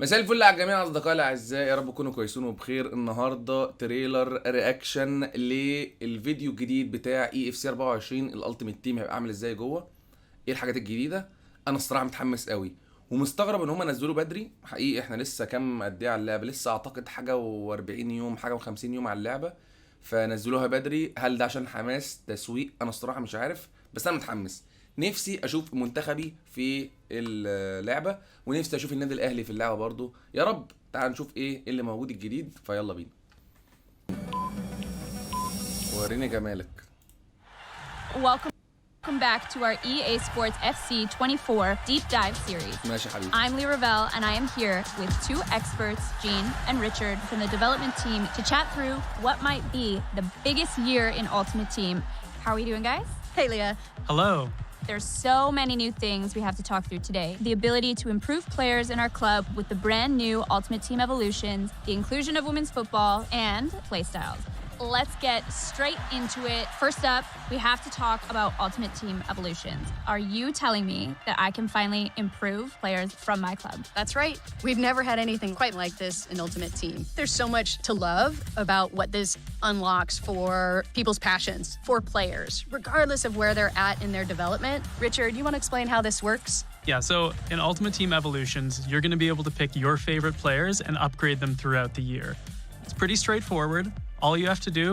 مساء الفل على الجميع اصدقائي الاعزاء، يا رب تكونوا كويسين وبخير. النهارده تريلر رياكشن للفيديو الجديد بتاع EFC 24 الالتيميت تيم. هيبقى عامل ازاي جوه؟ ايه الحاجات الجديده؟ انا الصراحه متحمس قوي ومستغرب ان هم نزلوا بدري. حقيقي احنا لسه كام قد ايه على اللعبه؟ لسه اعتقد حاجه و40 يوم، حاجه و50 يوم على اللعبه، فنزلوها بدري. هل ده عشان حماس تسويق؟ انا الصراحه مش عارف، بس انا متحمس. نفسي اشوف منتخبي في اللعبه، ونفسي اشوف النادي الاهلي في اللعبه برضو. يا رب. تعال نشوف ايه اللي موجود الجديد، فيلا بينا. وريني جمالك. Welcome back to our EA Sports FC 24 Deep Dive series. ماشي يا حبيبي. I'm Lee Ravel, and I am here with two experts, Jean and Richard, from the development team to chat through what might be the biggest year in Ultimate Team. How are we doing, guys? Hey, Leah. Hello. There's so many new things we have to talk through today. The ability to improve players in our club with the brand new Ultimate Team evolutions, the inclusion of women's football, and playstyles. Let's get straight into it. First up, we have to talk about Ultimate Team evolutions. Are you telling me that I can finally improve players from my club? That's right. We've never had anything quite like this in Ultimate Team. There's so much to love about what this unlocks for people's passions, for players, regardless of where they're at in their development. Richard, you want to explain how this works? Yeah, so in Ultimate Team Evolutions, you're going to be able to pick your favorite players and upgrade them throughout the year. It's pretty straightforward. All you have to do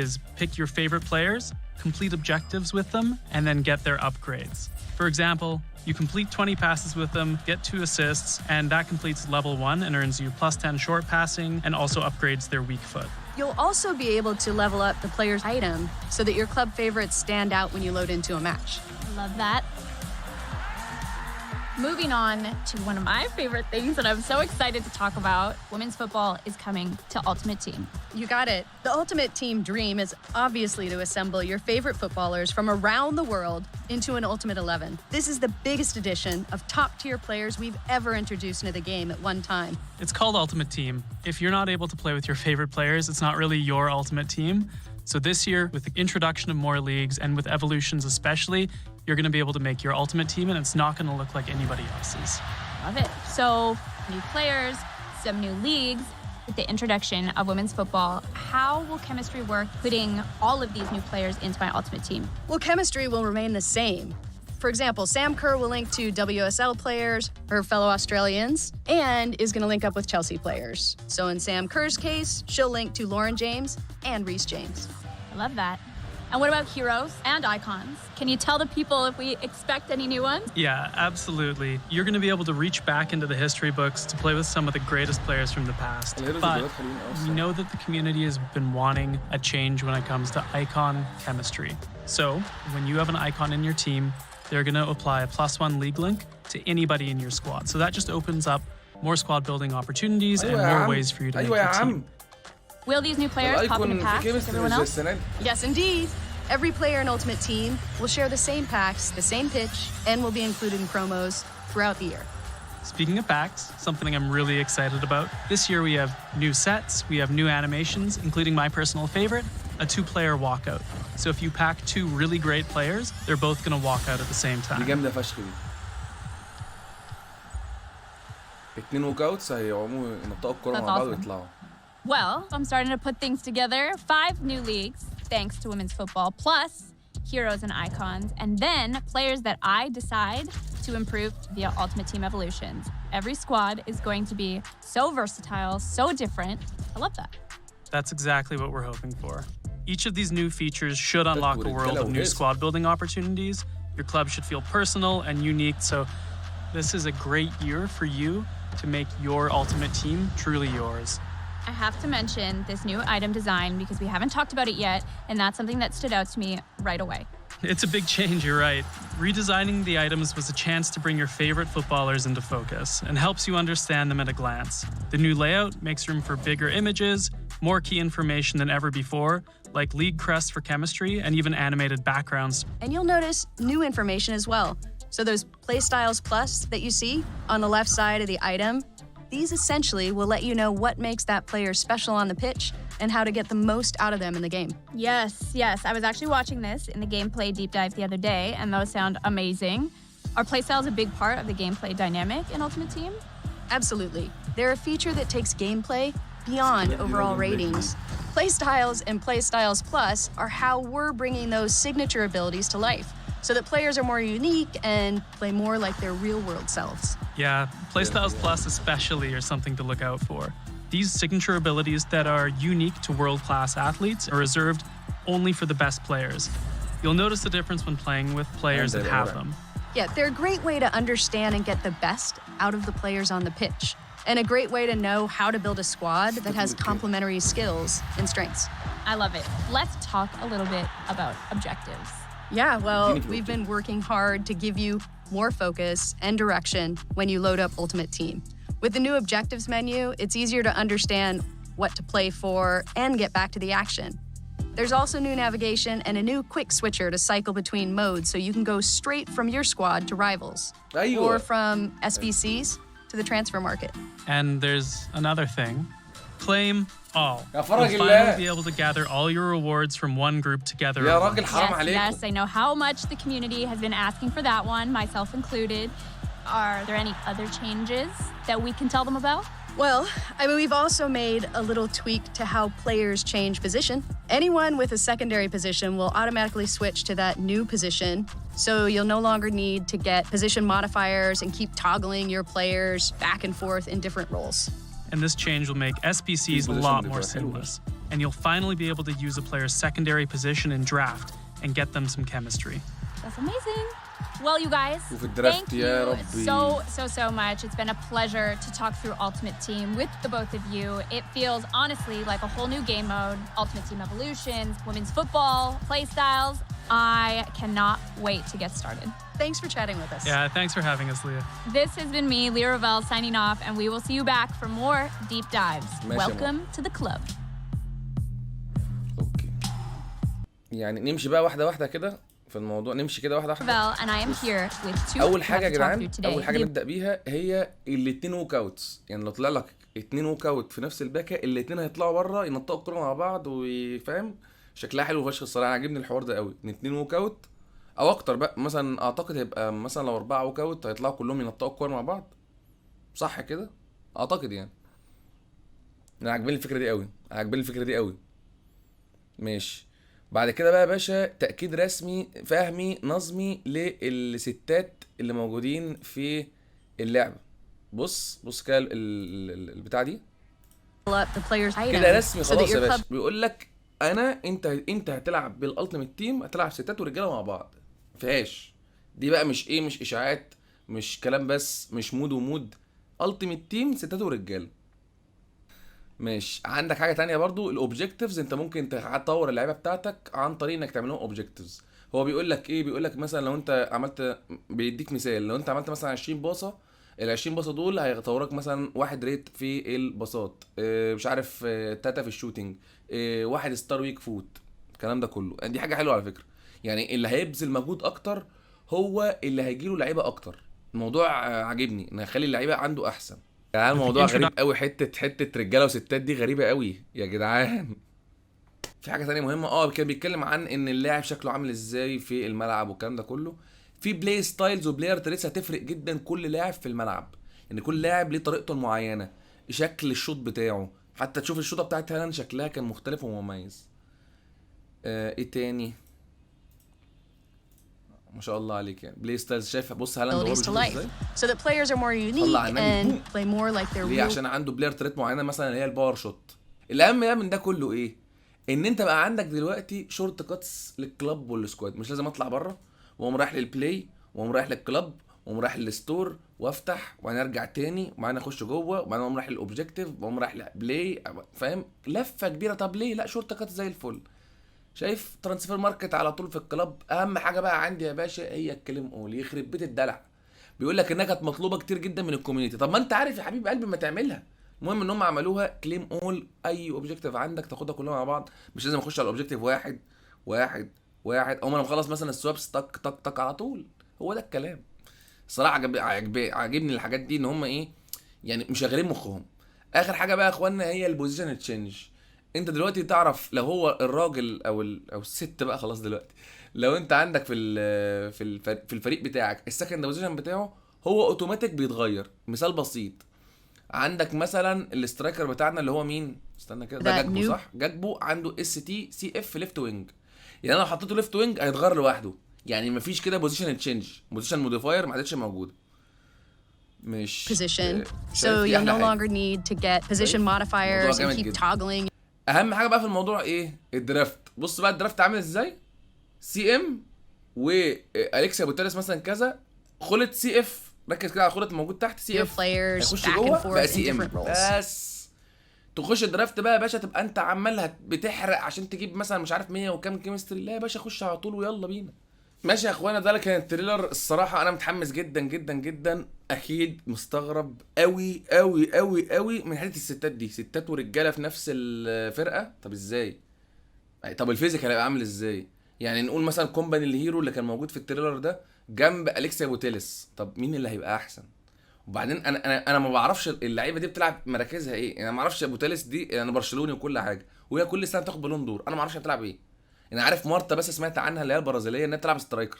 is pick your favorite players, complete objectives with them, and then get their upgrades. For example, you complete 20 passes with them, get 2 assists, and that completes level 1 and earns you plus 10 short passing and also upgrades their weak foot. You'll also be able to level up the player's item so that your club favorites stand out when you load into a match. Love that. Moving on to one of my favorite things that I'm so excited to talk about, women's football is coming to Ultimate Team. You got it. The Ultimate Team dream is obviously to assemble your favorite footballers from around the world into an Ultimate 11. This is the biggest addition of top-tier players we've ever introduced into the game at one time. It's called Ultimate Team. If you're not able to play with your favorite players, it's not really your Ultimate Team. So this year, with the introduction of more leagues and with evolutions especially, you're going to be able to make your Ultimate Team and it's not going to look like anybody else's. Love it. So, new players, some new leagues. With the introduction of women's football, how will chemistry work putting all of these new players into my Ultimate Team? Well, chemistry will remain the same. For example, Sam Kerr will link to WSL players, her fellow Australians, and is going to link up with Chelsea players. So in Sam Kerr's case, she'll link to Lauren James and Reece James. I love that. And what about heroes and icons? Can you tell the people if we expect any new ones? Yeah, absolutely. You're going to be able to reach back into the history books to play with some of the greatest players from the past. But we know that the community has been wanting a change when it comes to icon chemistry. So when you have an icon in your team, they're going to apply a +1 league link to anybody in your squad. So that just opens up more squad building opportunities and more ways for you to make your team. Will these new players pop into packs with everyone else? Yes, indeed. Every player in Ultimate Team will share the same packs, the same pitch, and will be included in promos throughout the year. Speaking of packs, something I'm really excited about. This year we have new sets, we have new animations, including my personal favorite, a 2-player walkout. So if you pack 2 really great players, they're both going to walk out at the same time. دي جامده فشخ دي. 2 ووك اوتس هيقوموا ينطقوا الكوره مع بعض ويطلعوا. Well, I'm starting to put things together. 5 new leagues, thanks to women's football, plus heroes and icons, and then players that I decide to improve via Ultimate Team evolutions. Every squad is going to be so versatile, so different. I love that. That's exactly what we're hoping for. Each of these new features should unlock a world of new squad building opportunities. Your club should feel personal and unique, so this is a great year for you to make your Ultimate Team truly yours. I have to mention this new item design because we haven't talked about it yet, and that's something that stood out to me right away. It's a big change, you're right. Redesigning the items was a chance to bring your favorite footballers into focus and helps you understand them at a glance. The new layout makes room for bigger images, more key information than ever before, like league crests for chemistry and even animated backgrounds. And you'll notice new information as well. So those Playstyles Plus that you see on the left side of the item, these essentially will let you know what makes that player special on the pitch and how to get the most out of them in the game. Yes. I was actually watching this in the gameplay deep dive the other day, and those sound amazing. Are playstyles a big part of the gameplay dynamic in Ultimate Team? Absolutely. They're a feature that takes gameplay beyond overall ratings. Playstyles and Playstyles Plus are how we're bringing those signature abilities to life, so that players are more unique and play more like their real-world selves. Yeah, Playstyles Plus especially are something to look out for. These signature abilities that are unique to world-class athletes are reserved only for the best players. You'll notice the difference when playing with players that have them. Yeah, they're a great way to understand and get the best out of the players on the pitch, and a great way to know how to build a squad that has complementary skills and strengths. I love it. Let's talk a little bit about objectives. Yeah, well, we've been working hard to give you more focus and direction when you load up Ultimate Team. With the new objectives menu, it's easier to understand what to play for and get back to the action. There's also new navigation and a new quick switcher to cycle between modes, so you can go straight from your squad to rivals, or from SBCs to the transfer market. And there's another thing. Claim all. يا فرج You'll الله. finally be able to gather all your rewards from one group together. يا at راجل once. حرام Yes, عليكم. yes, I know how much the community has been asking for that one, myself included. Are there any other changes that we can tell them about? Well, I mean, we've also made a little tweak to how players change position. Anyone with a secondary position will automatically switch to that new position, so you'll no longer need to get position modifiers and keep toggling your players back and forth in different roles. And this change will make SBCs a lot more seamless. And you'll finally be able to use a player's secondary position in draft and get them some chemistry. That's amazing. Well, you guys, وفي الدرافت thank يا you ربي. so much. It's been a pleasure to talk through Ultimate Team with the both of you. It feels honestly like a whole new game mode. Ultimate Team Evolutions, women's football, playstyles. I cannot wait to get started. Thanks for chatting with us. Yeah, thanks for having us, Leah. This has been me, Leah Ravel, signing off, and we will see you back for more deep dives. ماشي يا Welcome to the club. اوكي. يعني نمشي بقى واحده واحده كده في الموضوع، نمشي كده واحده واحده. Ravel, and I am here with two اول we حاجه يا have to talk جدعان، through today. اول حاجه نبدا بيها هي الاتنين ووك اوتس. يعني لو طلع لك اتنين ووك اوت في نفس الباكه، الاتنين هيطلعوا بره ينطقوا الكوره مع بعض، وفاهم شكلها حلو فشخ الصراحه. عاجبني الحوار ده قوي، ان اتنين ووك اوت او اكتر بقى. مثلا اعتقد هيبقى مثلا لو 4 ووك اوت هيطلعوا كلهم ينطقوا الكوره مع بعض، صح كده؟ اعتقد يعني. انا عاجبني الفكره دي قوي، عاجبني الفكره دي قوي. ماشي. بعد كده بقى يا باشا تأكيد رسمي فهمي نظمي للستات اللي موجودين في اللعبة. بص كده البتاع دي Up the players' كده items رسمي so that خلاص يا your باشا. club بيقول لك انت هتلعب بالالتيميت تيم، هتلعب ستات ورجاله مع بعض. مفيهاش دي بقى، مش مش اشاعات، مش كلام بس، مش مود ومود. التيميت تيم ستات ورجاله. ماشي. عندك حاجه تانية برضو، الاوبجكتيفز. انت ممكن تطور اللعيبه بتاعتك عن طريق انك تعمل لهم اوبجكتيفز. هو بيقول لك ايه؟ بيقول لك مثلا لو انت عملت، بيديك مثال، لو انت عملت مثلا 20 باصه، ال 20 باصه دول هيطورك مثلا 1 ريت في الباصات، مش عارف 3 في الشوتينج، 1 ستار ويك فوت، الكلام ده كله. دي حاجه حلوه على فكره. يعني اللي هيبذل مجهود اكتر هو اللي هيجيله لعيبه اكتر. الموضوع عاجبني ان يخلي اللعيبه عنده احسن. يا جدعان الموضوع غريب قوي. حته رجاله وستات دي غريبه قوي يا جدعان. في حاجه تانية مهمه، كان بيتكلم عن ان اللاعب شكله عامل ازاي في الملعب والكلام ده كله. في بلاي ستايلز وبلاير تريس هتفرق جدا كل لاعب في الملعب. يعني كل لاعب ليه طريقته المعينه، شكل الشوط بتاعه. حتى تشوف الشوطه بتاعت هالاند شكلها كان مختلف ومميز. ايه تاني؟ ما شاء الله عليك. يعني بلاي ستايلز، شايف؟ بص هالاند هو abilities to بيشوط life ازاي. so that players are more unique طلع النبي. and play more like their ليه؟ real. عشان عنده بلاير تريت معينه، مثلا اللي هي الباور شوت. الاهم بقى من ده كله ايه؟ ان انت بقى عندك دلوقتي شورت كاتس للكلاب والسكواد. مش لازم اطلع بره واقوم رايح للبلاي واقوم رايح للكلاب واقوم رايح للستور وافتح وبعدين ارجع تاني وبعدين اخش جوه وبعدين اقوم رايح للاوبجكتيف واقوم رايح للبلاي. فاهم؟ لفه كبيره. طب ليه؟ لا، شورت كاتس زي الفل. شايف؟ ترانسفير ماركت على طول في الكلاب. اهم حاجه بقى عندي يا باشا هي الكليم اول. يخرب بيت الدلع. بيقول لك انها كانت مطلوبه كتير جدا من الكوميونتي. طب ما انت عارف يا حبيب قلبي ما تعملها. المهم ان هم عملوها كليم اول. اي اوبجكتيف عندك تاخدها كلها مع بعض، مش لازم اخش على الاوبجكتيف واحد واحد واحد. اول ما انا مخلص مثلا السوابس تك تك تك على طول. هو ده الكلام. الصراحه عاجبني الحاجات دي، ان هم ايه يعني مشغلين مخهم. اخر حاجه بقى يا اخوانا هي البوزيشن تشينج. انت دلوقتي تعرف لو هو الراجل او الست بقى خلاص دلوقتي، لو انت عندك في الفريق بتاعك السكند بوزيشن بتاعه هو اوتوماتيك بيتغير. مثال بسيط، عندك مثلا الاسترايكر بتاعنا اللي هو مين؟ استنى كده، ده جاكبو صح؟ جاكبو عنده اس تي سي اف ليفت وينج، يعني انا لو حطيته ليفت وينج هيتغير لوحده، يعني مفيش كده بوزيشن تشينج، بوزيشن موديفاير ما عادتش موجوده. مش position. So you'll no longer need to get position modifiers and keep toggling. اهم حاجه بقى في الموضوع ايه؟ الدرافت. بص بقى الدرافت عامل ازاي؟ سي ام واليكسيا بوتيلس مثلا كذا، خلط سي اف، ركز كده على الخلط الموجود تحت سي اف، هيخش جوه بقى سي ام بس. تخش الدرافت بقى يا باشا، تبقى انت عمال بتحرق عشان تجيب مثلا مش عارف 100 وكام كيمستري، لا يا باشا خش على طول ويلا بينا. ماشي يا اخوانا، ده كان التريلر. الصراحه انا متحمس جدا جدا جدا. اكيد مستغرب قوي قوي قوي قوي من حته الستات دي، ستات ورجاله في نفس الفرقه. طب ازاي؟ طب الفيزيكال هيبقى عامل ازاي؟ يعني نقول مثلا كومباني الهيرو اللي كان موجود في التريلر ده جنب اليكسيا بوتيلس، طب مين اللي هيبقى احسن؟ وبعدين انا ما بعرفش اللعيبه دي بتلعب مراكزها ايه، يعني انا ما اعرفش بوتيلس دي، انا برشلوني وكل حاجه وهي كل سنه بتاخد بالون دور، انا ما اعرفش بتلعب ايه. انا عارف مارتا بس سمعت عنها اللي هي البرازيليه انها بتلعب سترايكر،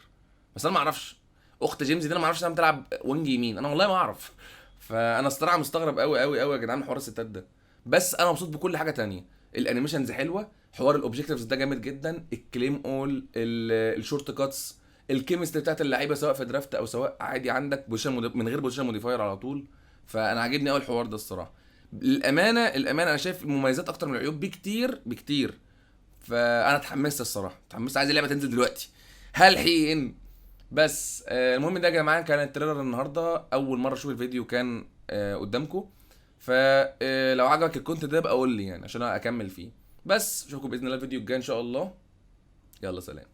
بس انا ما اعرفش اخت جيمس دي، انا ما اعرفش انها بتلعب وينج يمين، انا والله ما اعرف. فانا الصراحه مستغرب قوي قوي قوي يا جدعان حوار الستات ده. بس انا مبسوط بكل حاجه تانية، الانيميشنز حلوه، حوار الاوبجكتيفز ده جامد جدا، الكليم اول، الشورت كاتس، الكيمستري بتاعت اللعيبه سواء في درافت او سواء عادي عندك بوزيشن من غير بوزيشن موديفاير على طول. فانا عاجبني قوي الحوار ده الصراحه. الامانه انا شايف المميزات اكتر من العيوب بكتير بكتير. فانا اتحمست الصراحه، اتحمست، عايز اللعبه تنزل دلوقتي هل حين. بس المهم ده يا جماعه كان التريلر النهارده، اول مره اشوف الفيديو كان قدامكم. فلو عجبك الكونتنت ده بقى قول لي يعني عشان اكمل فيه. بس اشوفكم باذن الله الفيديو الجاي ان شاء الله. يلا سلام.